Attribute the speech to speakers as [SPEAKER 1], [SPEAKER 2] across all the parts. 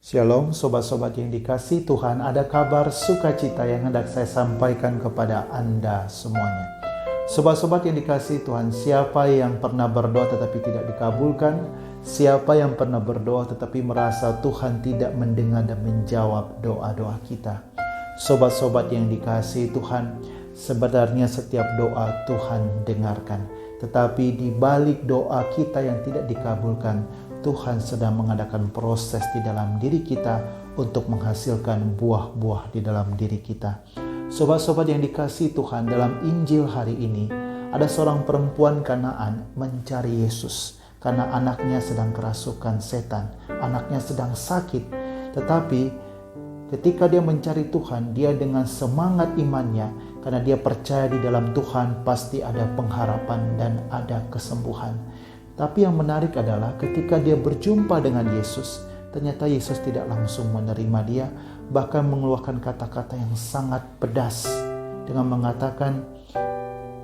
[SPEAKER 1] Shalom sobat-sobat yang dikasihi Tuhan, ada kabar sukacita yang hendak saya sampaikan kepada Anda semuanya. Sobat-sobat yang dikasihi Tuhan, siapa yang pernah berdoa tetapi tidak dikabulkan? Siapa yang pernah berdoa tetapi merasa Tuhan tidak mendengar dan menjawab doa-doa kita? Sobat-sobat yang dikasihi Tuhan, sebenarnya setiap doa Tuhan dengarkan. Tetapi di balik doa kita yang tidak dikabulkan, Tuhan sedang mengadakan proses di dalam diri kita untuk menghasilkan buah-buah di dalam diri kita. Sobat-sobat yang dikasihi Tuhan, dalam Injil hari ini ada seorang perempuan Kanaan mencari Yesus karena anaknya sedang kerasukan setan, anaknya sedang sakit. Tetapi ketika dia mencari Tuhan, dia dengan semangat imannya, karena dia percaya di dalam Tuhan pasti ada pengharapan dan ada kesembuhan. Tapi yang menarik adalah ketika dia berjumpa dengan Yesus, ternyata Yesus tidak langsung menerima dia, bahkan mengeluarkan kata-kata yang sangat pedas dengan mengatakan,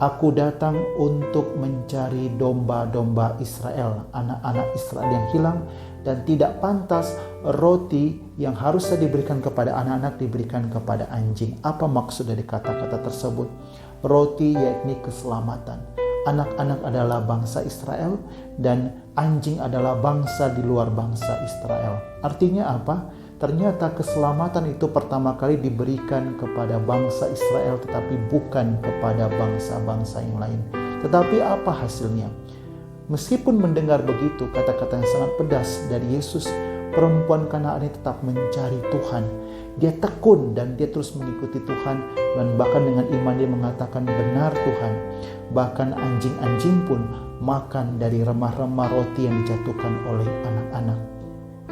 [SPEAKER 1] "Aku datang untuk mencari domba-domba Israel, anak-anak Israel yang hilang, dan tidak pantas roti yang harusnya diberikan kepada anak-anak diberikan kepada anjing." Apa maksud dari kata-kata tersebut? Roti yakni keselamatan. Anak-anak adalah bangsa Israel dan anjing adalah bangsa di luar bangsa Israel. Artinya apa? Ternyata keselamatan itu pertama kali diberikan kepada bangsa Israel tetapi bukan kepada bangsa-bangsa yang lain. Tetapi apa hasilnya? Meskipun mendengar begitu kata-kata yang sangat pedas dari Yesus, perempuan Kanaan ini tetap mencari Tuhan. Dia tekun dan dia terus mengikuti Tuhan, dan bahkan dengan iman dia mengatakan, "Benar Tuhan." Bahkan anjing-anjing pun makan dari remah-remah roti yang dijatuhkan oleh anak-anak.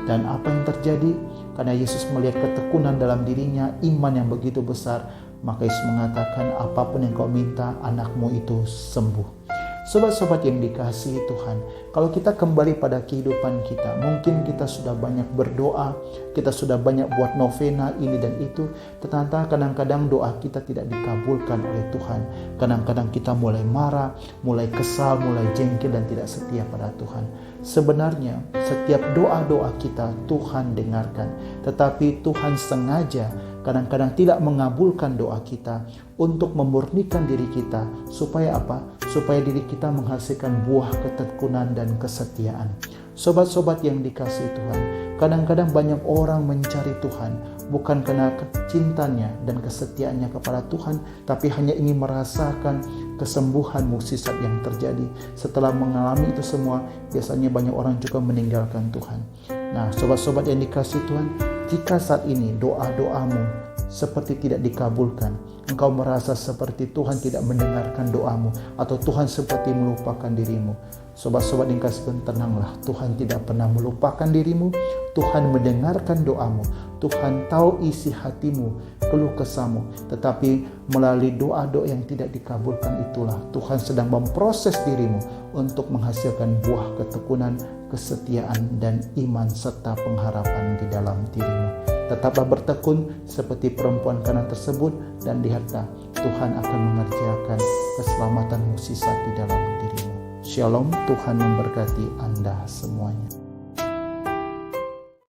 [SPEAKER 1] Dan apa yang terjadi? Karena Yesus melihat ketekunan dalam dirinya, iman yang begitu besar, maka Yesus mengatakan, "Apapun yang kau minta, anakmu itu sembuh." Sobat-sobat yang dikasihi Tuhan, kalau kita kembali pada kehidupan kita, mungkin kita sudah banyak berdoa, kita sudah banyak buat novena ini dan itu, ternyata kadang-kadang doa kita tidak dikabulkan oleh Tuhan. Kadang-kadang kita mulai marah, mulai kesal, mulai jengkel dan tidak setia pada Tuhan. Sebenarnya setiap doa-doa kita Tuhan dengarkan, tetapi Tuhan sengaja kadang-kadang tidak mengabulkan doa kita untuk memurnikan diri kita. Supaya apa? Supaya diri kita menghasilkan buah ketekunan dan kesetiaan. Sobat-sobat yang dikasihi Tuhan, kadang-kadang banyak orang mencari Tuhan bukan karena cintanya dan kesetiaannya kepada Tuhan, tapi hanya ingin merasakan kesembuhan mukjizat yang terjadi. Setelah mengalami itu semua, biasanya banyak orang juga meninggalkan Tuhan. Nah, sobat-sobat yang dikasihi Tuhan, jika saat ini doa-doamu seperti tidak dikabulkan, engkau merasa seperti Tuhan tidak mendengarkan doamu, atau Tuhan seperti melupakan dirimu, sobat-sobat yang dikasihi Tuhan, tenanglah. Tuhan tidak pernah melupakan dirimu. Tuhan mendengarkan doamu. Tuhan tahu isi hatimu, keluh kesahmu. Tetapi melalui doa-doa yang tidak dikabulkan itulah Tuhan sedang memproses dirimu untuk menghasilkan buah ketekunan, kesetiaan, dan iman serta pengharapan di dalam dirimu. Tetaplah bertekun seperti perempuan Kanaan tersebut, dan lihatlah Tuhan akan mengerjakan keselamatan mukjizat di dalam dirimu. Shalom, Tuhan memberkati Anda semuanya.